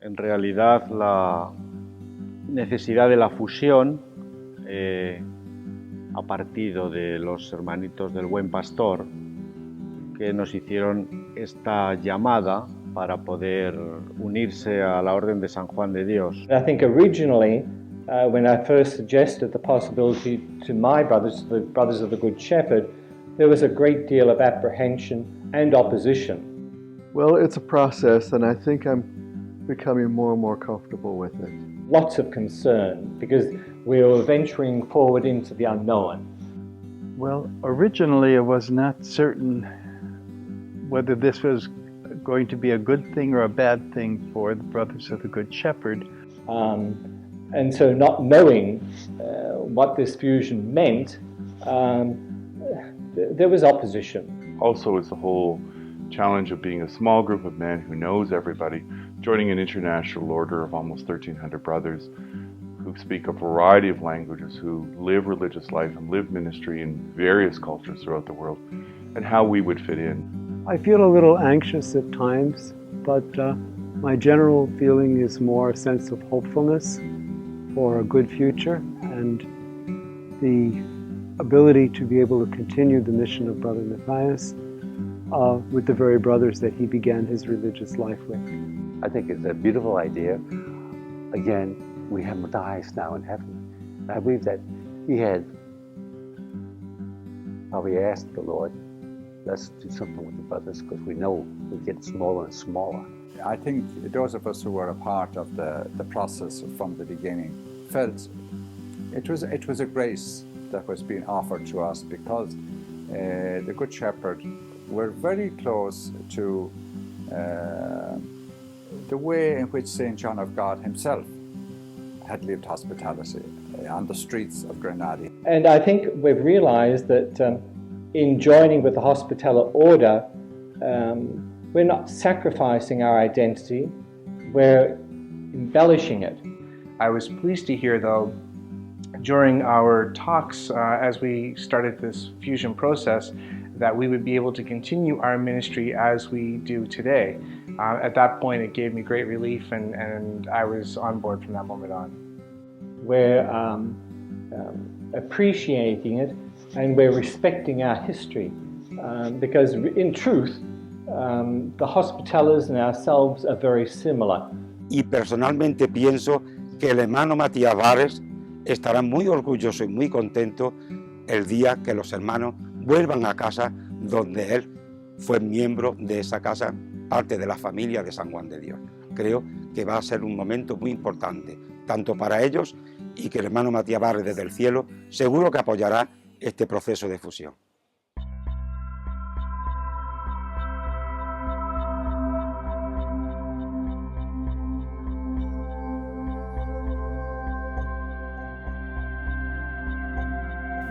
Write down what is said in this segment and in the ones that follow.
En realidad, la necesidad de la fusión ha partido de los hermanitos del Buen Pastor, que nos hicieron esta llamada para poder unirse a la Orden de San Juan de Dios. I think originally, when I first suggested the possibility to my brothers, the Brothers of the Good Shepherd, there was a great deal of apprehension and opposition. Well, it's a process, and I think I'm becoming more and more comfortable with it. Lots of concern because we were venturing forward into the unknown. Well, originally I was not certain whether this was going to be a good thing or a bad thing for the Brothers of the Good Shepherd. And so not knowing what this fusion meant, there was opposition. Also, it's the whole challenge of being a small group of men who knows everybody, joining an international order of almost 1,300 brothers who speak a variety of languages, who live religious life and live ministry in various cultures throughout the world, and how we would fit in. I feel a little anxious at times, but my general feeling is more a sense of hopefulness for a good future and the ability to be able to continue the mission of Brother Matthias with the very brothers that he began his religious life with. I think it's a beautiful idea. Again, we have Matthias now in heaven. I believe that he had probably asked the Lord, let's do something with the brothers because we know we get smaller and smaller. I think those of us who were a part of the process from the beginning felt it was a grace that was being offered to us because the Good Shepherd were very close to the way in which St. John of God himself had lived hospitality on the streets of Grenada. And I think we've realized that in joining with the Hospitaller Order, we're not sacrificing our identity, we're embellishing it. I was pleased to hear, though, during our talks as we started this fusion process, that we would be able to continue our ministry as we do today. At that point, it gave me great relief, and I was on board from that moment on. We're appreciating it, and we're respecting our history, because in truth, the Hospitallers and ourselves are very similar. Y personalmente pienso que el hermano Matías Vares estará muy orgulloso y muy contento el día que los hermanos vuelvan a casa donde él fue miembro de esa casa, parte de la familia de San Juan de Dios. Creo que va a ser un momento muy importante, tanto para ellos y que el hermano Matías Vares desde el cielo seguro que apoyará este proceso de fusión.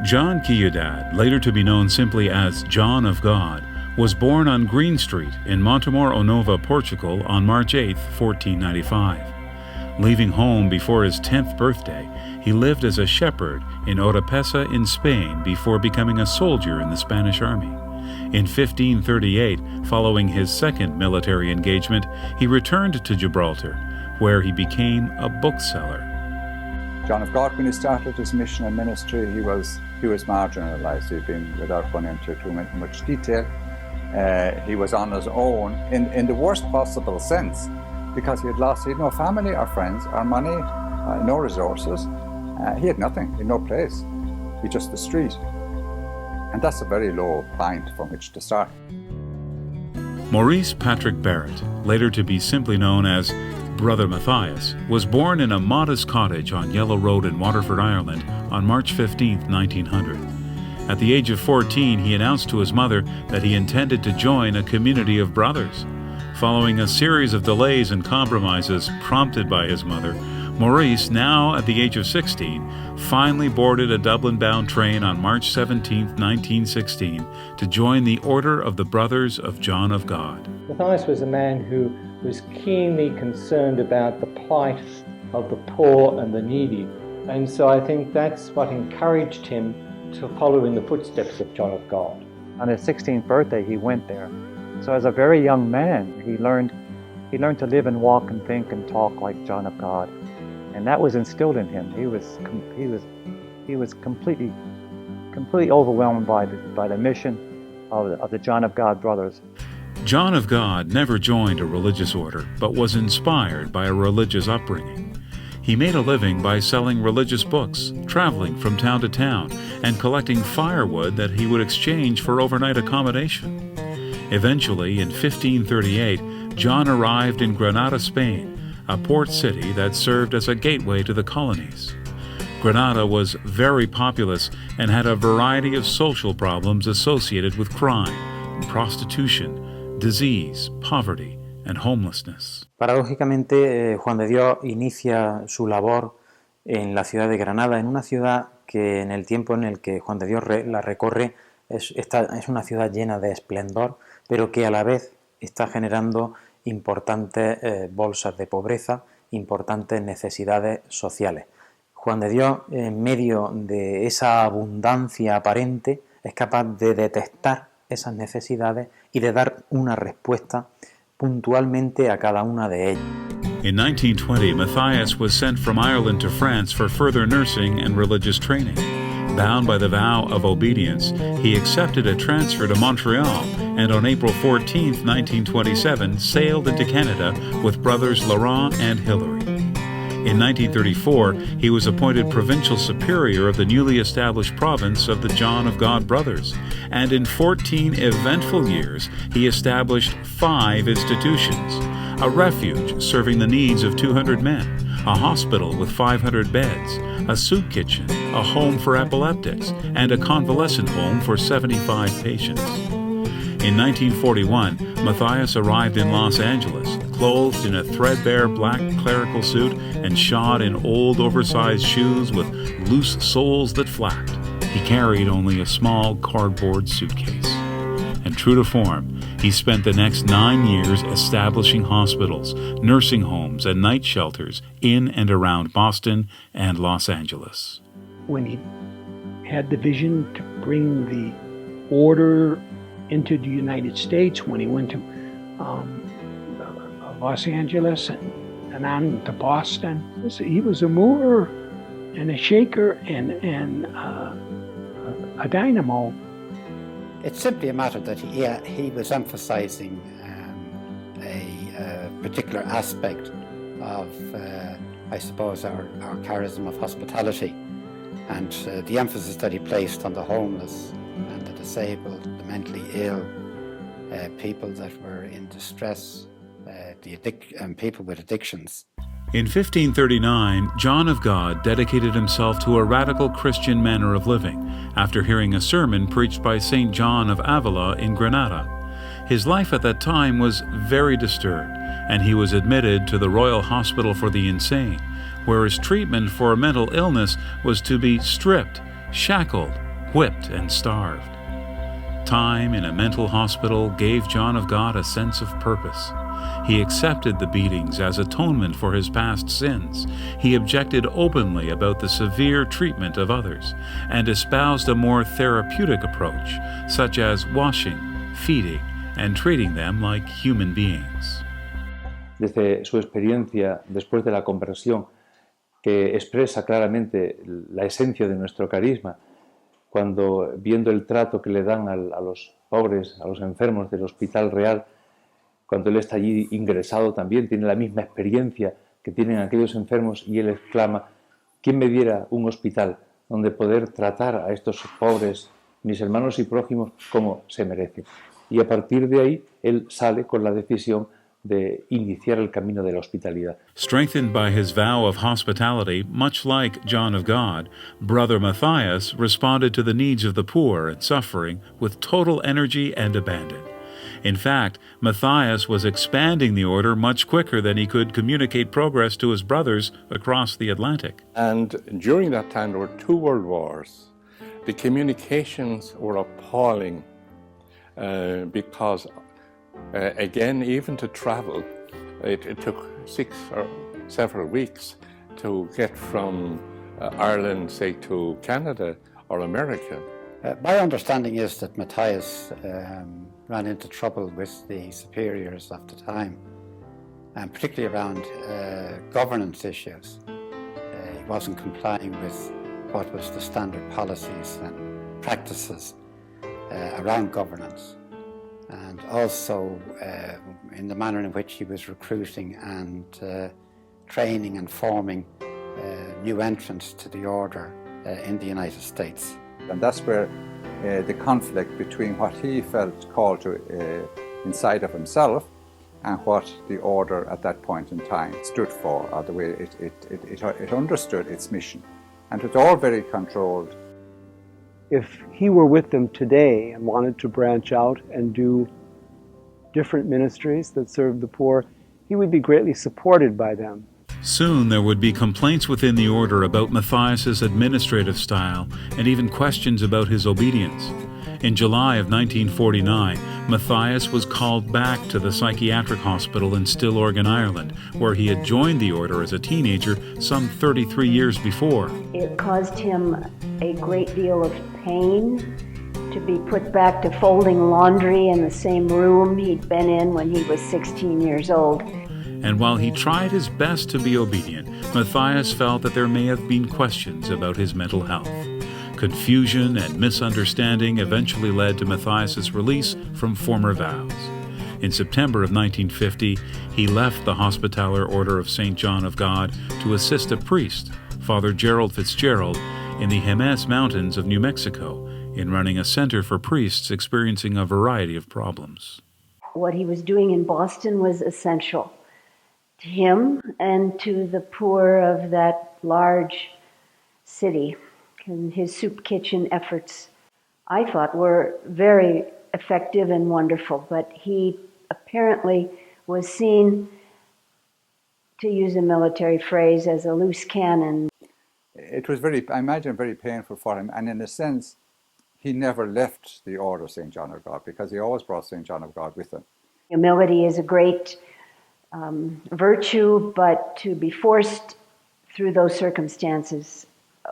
John Ciudad, later to be known simply as John of God, was born on Green Street in Montemor-o-Nova, Portugal on March 8, 1495. Leaving home before his 10th birthday, he lived as a shepherd in Oropesa in Spain before becoming a soldier in the Spanish army. In 1538, following his second military engagement, he returned to Gibraltar, where he became a bookseller. John of God, when he started his mission and ministry, he was marginalized. He'd been, without going into too much detail, he was on his own in the worst possible sense, because he had no family or friends or money, no resources. He had nothing, he had no place. He just the street. And that's a very low point from which to start. Maurice Patrick Barrett, later to be simply known as Brother Matthias, was born in a modest cottage on Yellow Road in Waterford, Ireland on March 15, 1900. At the age of 14, he announced to his mother that he intended to join a community of brothers. Following a series of delays and compromises prompted by his mother, Maurice, now at the age of 16, finally boarded a Dublin-bound train on March 17, 1916, to join the Order of the Brothers of John of God. Matthias was a man who was keenly concerned about the plight of the poor and the needy. And so I think that's what encouraged him to follow in the footsteps of John of God. On his 16th birthday, he went there. So as a very young man, he learned He learned to live and walk and think and talk like John of God, and that was instilled in him. He was completely overwhelmed by the mission of the John of God brothers. John of God never joined a religious order, but was inspired by a religious upbringing. He made a living by selling religious books, traveling from town to town, and collecting firewood that he would exchange for overnight accommodation. Eventually, in 1538, John arrived in Granada, Spain, a port city that served as a gateway to the colonies. Granada was very populous and had a variety of social problems associated with crime, prostitution, disease, poverty, and homelessness. Paradójicamente, Juan de Dios inicia su labor en la ciudad de Granada, en una ciudad que en el tiempo en el que Juan de Dios la recorre es una ciudad llena de esplendor, pero que a la vez está generando importantes bolsas de pobreza, importantes necesidades sociales. Juan de Dios, en medio de esa abundancia aparente, es capaz de detectar esas necesidades y de dar una respuesta puntualmente a cada una de ellas. In 1920, Matthias was sent from Ireland to France for further nursing and religious training. Bound by the vow of obedience, he accepted a transfer to Montreal and on April 14, 1927, sailed into Canada with brothers Laurent and Hilary. In 1934, he was appointed provincial superior of the newly established province of the John of God Brothers, and in 14 eventful years, he established 5 institutions: a refuge serving the needs of 200 men, a hospital with 500 beds, a soup kitchen, a home for epileptics, and a convalescent home for 75 patients. In 1941, Matthias arrived in Los Angeles, clothed in a threadbare black clerical suit and shod in old oversized shoes with loose soles that flapped. He carried only a small cardboard suitcase. And true to form, he spent the next 9 years establishing hospitals, nursing homes, and night shelters in and around Boston and Los Angeles. When he had the vision to bring the order into the United States, when he went to Los Angeles and on to Boston, he was a mover and a shaker and a dynamo. It's simply a matter that he was emphasizing a particular aspect of, I suppose, our charism of hospitality, and the emphasis that he placed on the homeless and the disabled, the mentally ill, people that were in distress, and people with addictions. In 1539, John of God dedicated himself to a radical Christian manner of living after hearing a sermon preached by St. John of Avila in Granada. His life at that time was very disturbed, and he was admitted to the Royal Hospital for the Insane, where his treatment for mental illness was to be stripped, shackled, whipped, and starved. Time in a mental hospital gave John of God a sense of purpose. He accepted the beatings as atonement for his past sins. He objected openly about the severe treatment of others and espoused a more therapeutic approach, such as washing, feeding, and treating them like human beings. Desde su experiencia después de la conversión, que expresa claramente la esencia de nuestro carisma, cuando viendo el trato que le dan a los pobres, a los enfermos del Hospital Real, cuando él está allí ingresado también, tiene la misma experiencia que tienen aquellos enfermos y él exclama: ¿quién me diera un hospital donde poder tratar a estos pobres, mis hermanos y prójimos, como se merecen? Y a partir de ahí, él sale con la decisión de iniciar el camino de la hospitalidad. Strengthened by his vow of hospitality, much like John of God, Brother Matthias responded to the needs of the poor and suffering with total energy and abandon. In fact, Matthias was expanding the order much quicker than he could communicate progress to his brothers across the Atlantic. And during that time, there were 2 world wars. The communications were appalling because, again, even to travel, it took 6 or several weeks to get from Ireland, say, to Canada or America. My understanding is that Matthias ran into trouble with the superiors of the time, and particularly around governance issues. He wasn't complying with what was the standard policies and practices around governance, and also in the manner in which he was recruiting and training and forming new entrants to the order in the United States. And that's where the conflict between what he felt called to inside of himself and what the order at that point in time stood for, or the way it understood its mission. And it was all very controlled. If he were with them today and wanted to branch out and do different ministries that served the poor, he would be greatly supported by them. Soon there would be complaints within the order about Matthias's administrative style and even questions about his obedience. In July of 1949, Matthias was called back to the psychiatric hospital in Stillorgan, Ireland, where he had joined the order as a teenager some 33 years before. It caused him a great deal of pain to be put back to folding laundry in the same room he'd been in when he was 16 years old. And while he tried his best to be obedient, Matthias felt that there may have been questions about his mental health. Confusion and misunderstanding eventually led to Matthias's release from former vows. In September of 1950, he left the Hospitaller Order of St. John of God to assist a priest, Father Gerald Fitzgerald, in the Jemez Mountains of New Mexico, in running a center for priests experiencing a variety of problems. What he was doing in Boston was essential to him and to the poor of that large city. And his soup kitchen efforts, I thought, were very effective and wonderful, but he apparently was seen, to use a military phrase, as a loose cannon. It was I imagine, very painful for him, and in a sense, he never left the Order of St. John of God, because he always brought St. John of God with him. Humility is a great virtue, but to be forced through those circumstances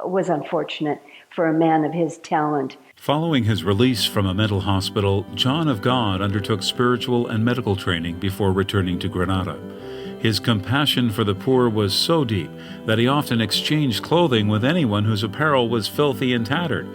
was unfortunate for a man of his talent. Following his release from a mental hospital, John of God undertook spiritual and medical training before returning to Granada. His compassion for the poor was so deep that he often exchanged clothing with anyone whose apparel was filthy and tattered.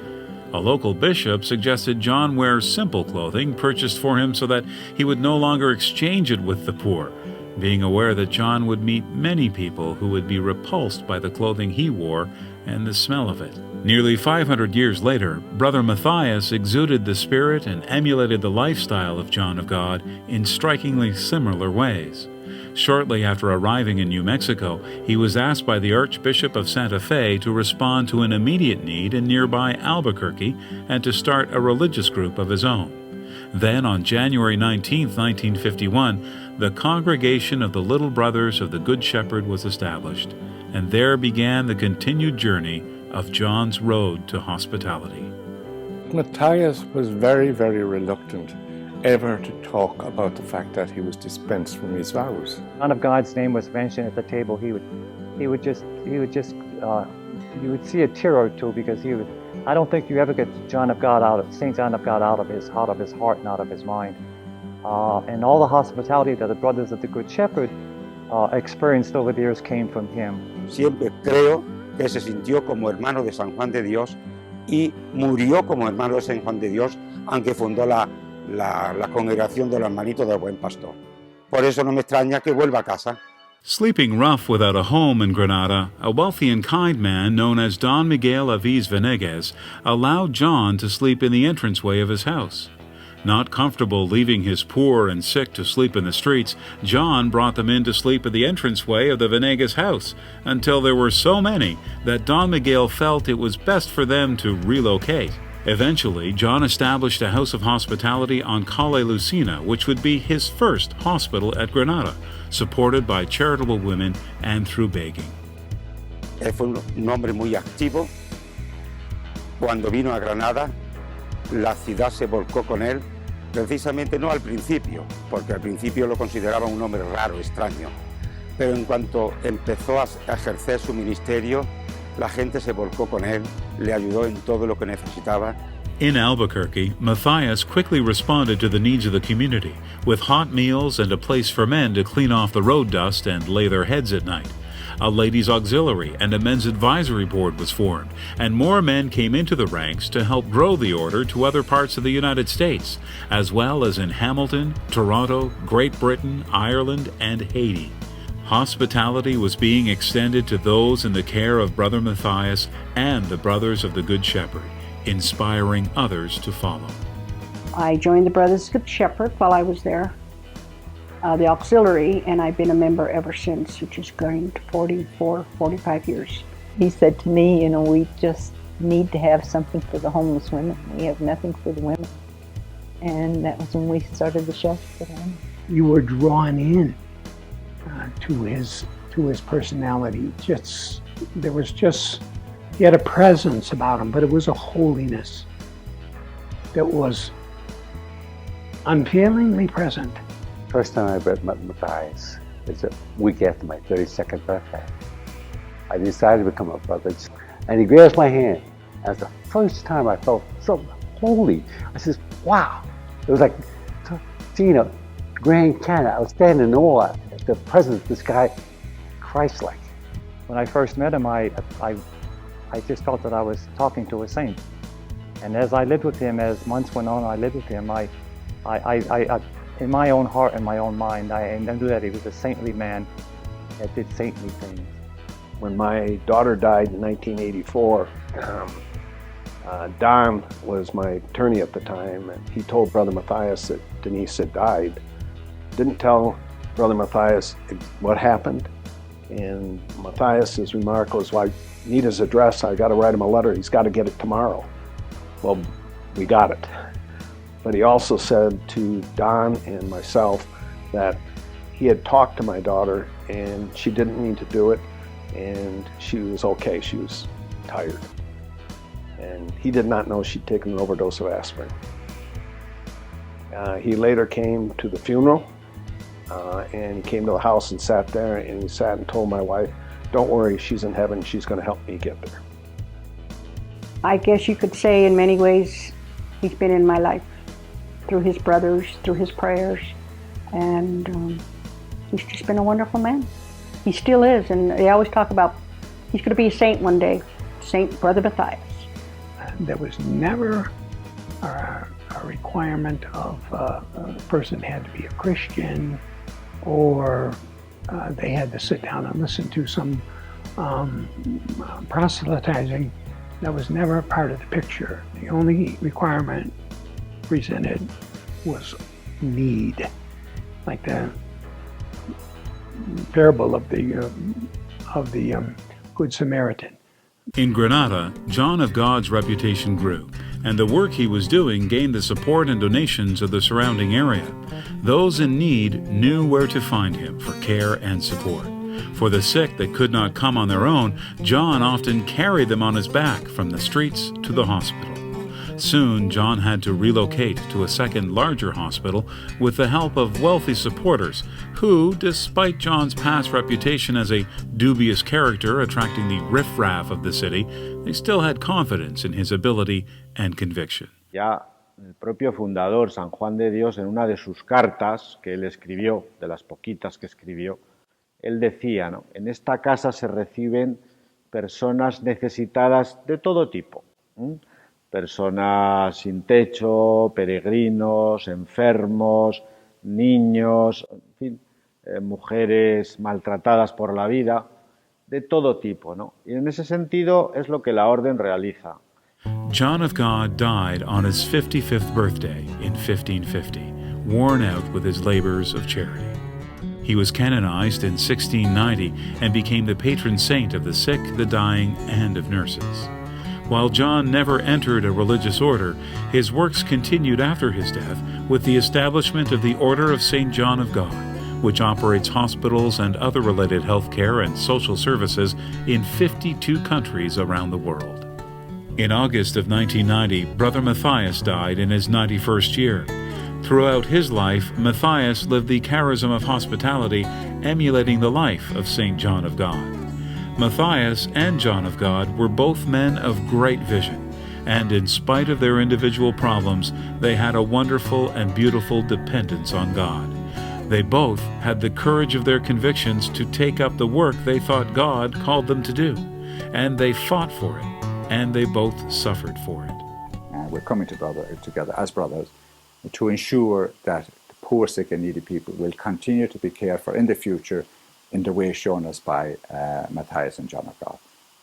A local bishop suggested John wear simple clothing purchased for him so that he would no longer exchange it with the poor, being aware that John would meet many people who would be repulsed by the clothing he wore and the smell of it. Nearly 500 years later, Brother Matthias exuded the spirit and emulated the lifestyle of John of God in strikingly similar ways. Shortly after arriving in New Mexico, he was asked by the Archbishop of Santa Fe to respond to an immediate need in nearby Albuquerque and to start a religious group of his own. Then, on January 19, 1951, the Congregation of the Little Brothers of the Good Shepherd was established, and there began the continued journey of John's road to hospitality. Matthias was very, very reluctant ever to talk about the fact that he was dispensed from his vows. None of God's name was mentioned at the table. You would see a tear or two, because I don't think you ever get St. John of God out of his heart and out of his mind. And all the hospitality that the Brothers of the Good Shepherd experienced over the years came from him. Siempre creo que se sintió como hermano de San Juan de Dios y murió como hermano de San Juan de Dios, aunque fundó la congregación de los hermanitos del Buen Pastor. Por eso no me extraña que vuelva a casa. Sleeping rough without a home in Granada, a wealthy and kind man known as Don Miguel Aviz Venegas allowed John to sleep in the entranceway of his house. Not comfortable leaving his poor and sick to sleep in the streets, John brought them in to sleep at the entranceway of the Venegas house, until there were so many that Don Miguel felt it was best for them to relocate. Eventually, John established a house of hospitality on Calle Lucina, which would be his first hospital at Granada, supported by charitable women and through begging. Él fue un hombre muy activo. Cuando vino a Granada, la ciudad se volcó con él, precisamente no al principio, porque al principio lo consideraba un hombre raro, extraño, pero en cuanto empezó a ejercer su ministerio, La gente se volcó con él, le ayudó en todo lo que necesitaba. In Albuquerque, Matthias quickly responded to the needs of the community, with hot meals and a place for men to clean off the road dust and lay their heads at night. A ladies' auxiliary and a men's advisory board was formed, and more men came into the ranks to help grow the order to other parts of the United States, as well as in Hamilton, Toronto, Great Britain, Ireland, and Haiti. Hospitality was being extended to those in the care of Brother Matthias and the Brothers of the Good Shepherd, inspiring others to follow. I joined the Brothers of the Good Shepherd while I was there, the auxiliary, and I've been a member ever since, which is going to 45 years. He said to me, you know, we just need to have something for the homeless women. We have nothing for the women. And that was when we started the shelter for the women. You were drawn in to his personality. He had a presence about him, but it was a holiness that was unfailingly present. First time I met Matthias was a week after my 32nd birthday. I decided to become a brother, and he grasped my hand. That was the first time I felt so holy. I said, wow. It was like seeing a Grand Canyon. I was standing in awe at the presence of this guy, Christ-like. When I first met him, I just felt that I was talking to a saint. And as I lived with him, as months went on, I lived with him, I in my own heart and my own mind, I knew that he was a saintly man that did saintly things. When my daughter died in 1984, Don was my attorney at the time, and he told Brother Matthias that Denise had died. Didn't tell Brother Matthias what happened, and Matthias's remark was, well, I need his address, I got to write him a letter, he's got to get it tomorrow. Well, we got it. But he also said to Don and myself that he had talked to my daughter and she didn't mean to do it, and she was okay, she was tired. And he did not know she'd taken an overdose of aspirin. He later came to the funeral, and he came to the house and sat there, and he sat and told my wife, don't worry, she's in heaven, she's going to help me get there. I guess you could say in many ways he's been in my life through his brothers, through his prayers, and he's just been a wonderful man. He still is, and they always talk about he's going to be a saint one day, Saint Brother Matthias. There was never a requirement of a person had to be a Christian, or they had to sit down and listen to some proselytizing. That was never a part of the picture. The only requirement presented was need, like the parable of the Good Samaritan. In Granada, John of God's reputation grew, and the work he was doing gained the support and donations of the surrounding area. Those in need knew where to find him for care and support. For the sick that could not come on their own, John often carried them on his back from the streets to the hospital. Soon, John had to relocate to a second, larger hospital with the help of wealthy supporters who, despite John's past reputation as a dubious character attracting the riffraff of the city, they still had confidence in his ability and conviction. Ya el propio fundador, San Juan de Dios, en una de sus cartas que él escribió, de las poquitas que escribió, él decía, ¿no? En esta casa se reciben personas necesitadas de todo tipo. Personas sin techo, peregrinos, enfermos, niños, en fin, mujeres maltratadas por la vida, de todo tipo, ¿no? Y en ese sentido es lo que la orden realiza. John of God died on his 55th birthday in 1550, worn out with his labors of charity. He was canonized in 1690 and became the patron saint of the sick, the dying, and of nurses. While John never entered a religious order, his works continued after his death with the establishment of the Order of St. John of God, which operates hospitals and other related healthcare and social services in 52 countries around the world. In August of 1990, Brother Matthias died in his 91st year. Throughout his life, Matthias lived the charism of hospitality, emulating the life of St. John of God. Matthias and John of God were both men of great vision, and in spite of their individual problems, they had a wonderful and beautiful dependence on God. They both had the courage of their convictions to take up the work they thought God called them to do, and they fought for it, and they both suffered for it. We're coming together as brothers to ensure that the poor, sick and needy people will continue to be cared for in the future in the way shown us by Matthias and John of God.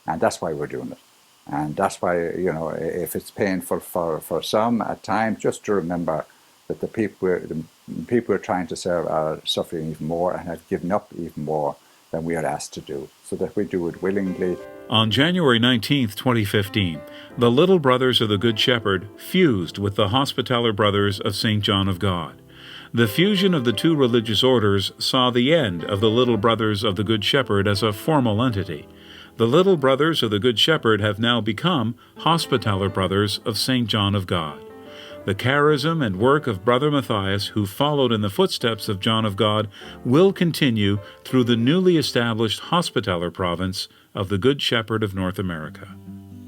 And that's why we're doing it. And that's why, you know, if it's painful for some at times, just to remember that the people we're trying to serve are suffering even more and have given up even more than we are asked to do, so that we do it willingly. On January 19, 2015, the Little Brothers of the Good Shepherd fused with the Hospitaller Brothers of St. John of God. The fusion of the two religious orders saw the end of the Little Brothers of the Good Shepherd as a formal entity. The Little Brothers of the Good Shepherd have now become Hospitaller Brothers of St. John of God. The charism and work of Brother Matthias, who followed in the footsteps of John of God, will continue through the newly established Hospitaller Province of the Good Shepherd of North America.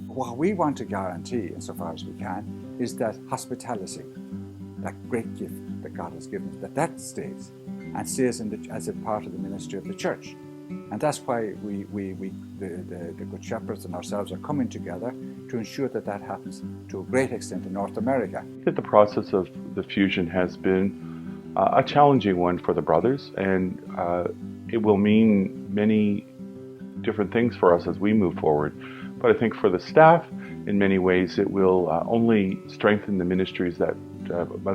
What we want to guarantee, insofar as we can, is that hospitality, that great gift that God has given us, that stays, and stays as a part of the ministry of the church. And that's why the Good Shepherds and ourselves are coming together to ensure that that happens to a great extent in North America. The process of the fusion has been a challenging one for the brothers, and it will mean many different things for us as we move forward. But I think for the staff, in many ways, it will only strengthen the ministries that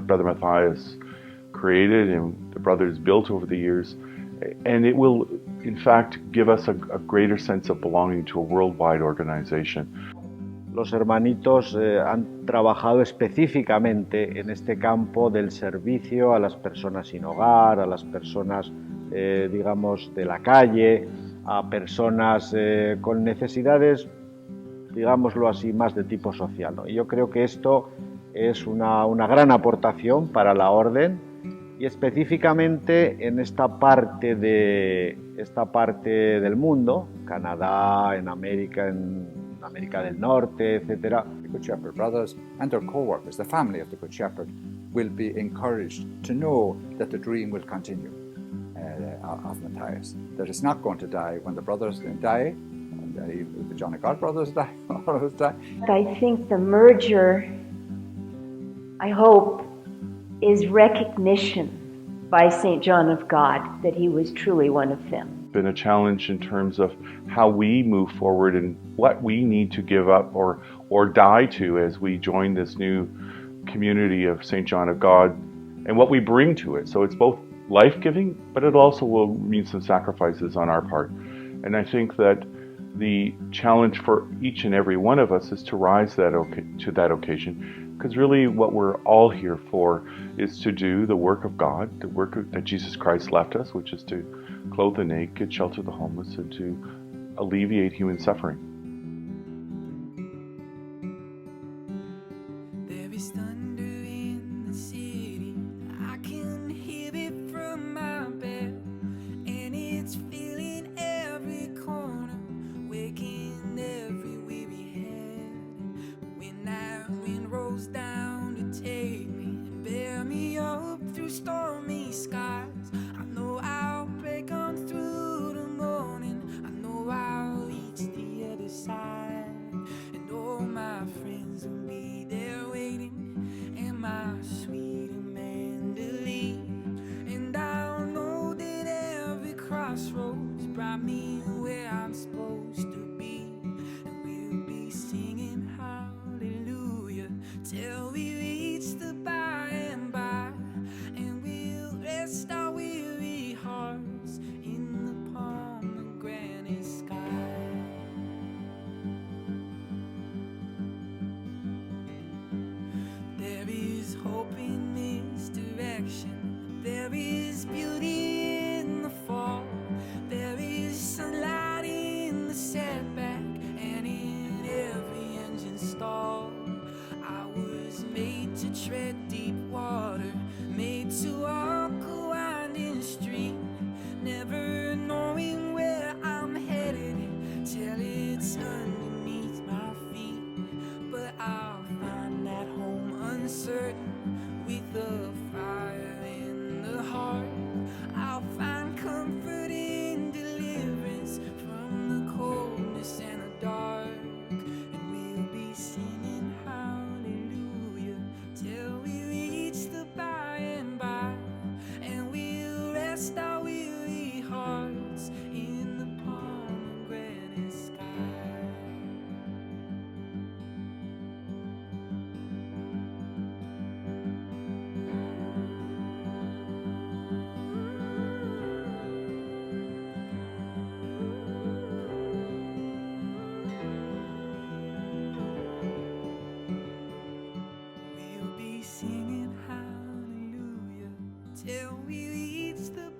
Brother Matthias created and the brothers built over the years. And it will, in fact, give us a greater sense of belonging to a worldwide organization. Los hermanitos han trabajado específicamente en este campo del servicio a las personas sin hogar, a las personas, digamos, de la calle, a personas con necesidades, digámoslo así, más de tipo social, ¿no? Y yo creo que esto es una gran aportación para la orden, y específicamente en esta parte del mundo, Canadá, en América del Norte, etc. The Good Shepherd brothers and their co-workers, the family of the Good Shepherd, will be encouraged to know that the dream will continue of Matthias, that it's not going to die when the brothers die, and the John of God brothers die, all of us die. I think the merger, I hope, is recognition by St. John of God that he was truly one of them. Been a challenge in terms of how we move forward and what we need to give up or die to as we join this new community of St. John of God, and what we bring to it. So it's both life-giving, but it also will mean some sacrifices on our part. And I think that the challenge for each and every one of us is to rise to that occasion, because really what we're all here for is to do the work of God, the work that Jesus Christ left us, which is to clothe the naked, shelter the homeless, and to alleviate human suffering. There is thunder in the city, I can hear it from my bed, and it's filling every corner, waking every weary head. When that wind rolls down to take me and bear me up through stormy skies, I know I'll break on through the morning, I know I'll reach the other side, and all my friends will be there waiting, and my sweet Amanda Lee, and I'll know that every crossroads brought me where I'm supposed to be, and we'll be singing hallelujah till we reach the by and by, and we'll rest our weary hearts in the pomegranate sky. There is hope in misdirection, there is beauty in the fall, there is sunlight in the setback, and in every engine stall. I was made to tread deep water, made to walk a winding street, never knowing where I'm headed till we reach the